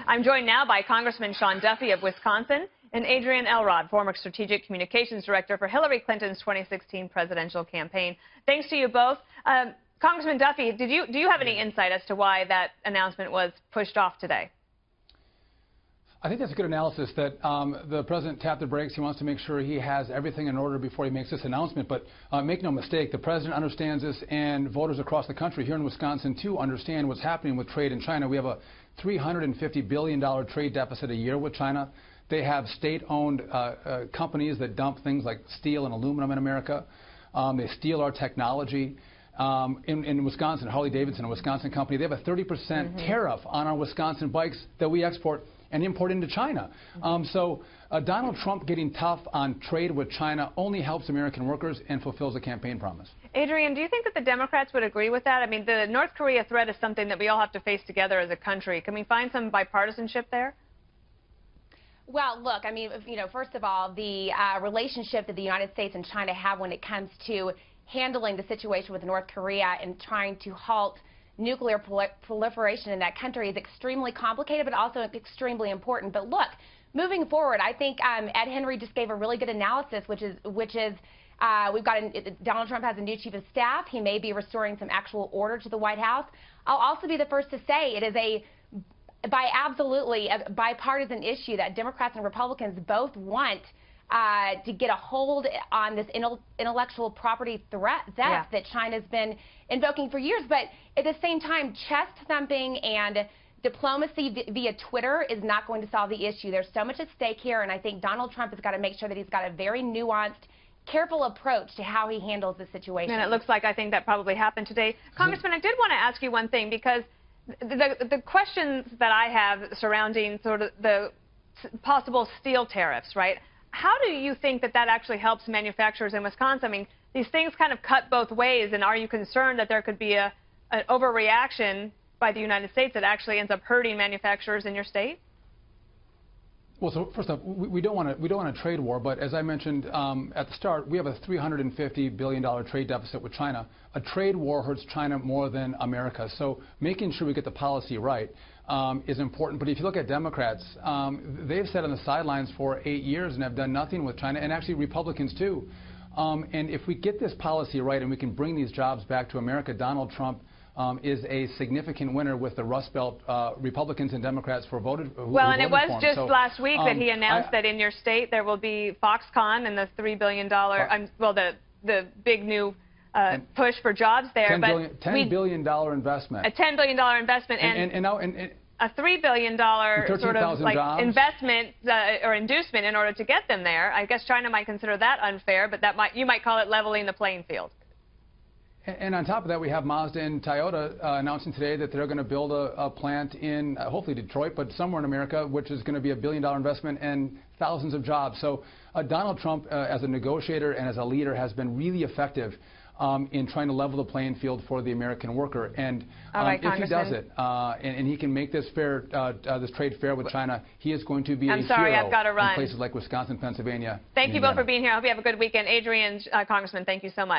I'm joined now by Congressman Sean Duffy of Wisconsin and Adrienne Elrod, former Strategic Communications Director for Hillary Clinton's 2016 presidential campaign. Thanks to you both. Congressman Duffy, do you have any insight as to why that announcement was pushed off today? I think that's a good analysis that the president tapped the brakes. He wants to make sure he has everything in order before he makes this announcement. But make no mistake, the president understands this, and voters across the country here in Wisconsin, too, understand what's happening with trade in China. We have a $350 billion trade deficit a year with China. They have state-owned companies that dump things like steel and aluminum in America. They steal our technology. In Wisconsin, Harley-Davidson, a Wisconsin company, they have a 30% tariff on our Wisconsin bikes that we export and import into China. So Donald Trump getting tough on trade with China only helps American workers and fulfills a campaign promise. Adrienne, do you think that the Democrats would agree with that? I mean, the North Korea threat is something that we all have to face together as a country. Can we find some bipartisanship there? Well, look, I mean, first of all, the relationship that the United States and China have when it comes to handling the situation with North Korea and trying to halt nuclear proliferation in that country is extremely complicated, but also extremely important. But look, moving forward, I think Ed Henry just gave a really good analysis, which is we've got Donald Trump has a new chief of staff. He may be restoring some actual order to the White House. I'll also be the first to say it is absolutely a bipartisan issue that Democrats and Republicans both want to get a hold on this intellectual property threat that China's been invoking for years. But at the same time, chest thumping and diplomacy via Twitter is not going to solve the issue. There's so much at stake here, and I think Donald Trump has got to make sure that he's got a very nuanced, careful approach to how he handles the situation. And it looks like I think that probably happened today. Congressman, I did want to ask you one thing, because the questions that I have surrounding sort of the possible steel tariffs, right? How do you think that that actually helps manufacturers in Wisconsin? I mean, these things kind of cut both ways, and are you concerned that there could be an overreaction by the United States that actually ends up hurting manufacturers in your state? Well, so first off, we don't want a trade war, but as I mentioned at the start, we have a $350 billion trade deficit with China. A trade war hurts China more than America, so making sure we get the policy right is important. But if you look at Democrats, they've sat on the sidelines for 8 years and have done nothing with China, and actually Republicans too. And if we get this policy right and we can bring these jobs back to America, Donald Trump is a significant winner with the Rust Belt Republicans and Democrats who voted for him. Well, and it was just last week that he announced that in your state there will be Foxconn and the $3 billion, well, the big new push for jobs there. $10 billion investment. A $10 billion investment and a $3 billion sort of like jobs. Investment or inducement in order to get them there. I guess China might consider that unfair, but you might call it leveling the playing field. And on top of that, we have Mazda and Toyota announcing today that they're going to build a plant in, hopefully Detroit, but somewhere in America, which is going to be $1 billion investment and thousands of jobs. So Donald Trump, as a negotiator and as a leader, has been really effective in trying to level the playing field for the American worker. And if he does it, and he can make this trade fair with China, he is going to be a hero in places like Wisconsin, Pennsylvania. Thank you both for being here. I hope you have a good weekend. Adrienne, Congressman, thank you so much.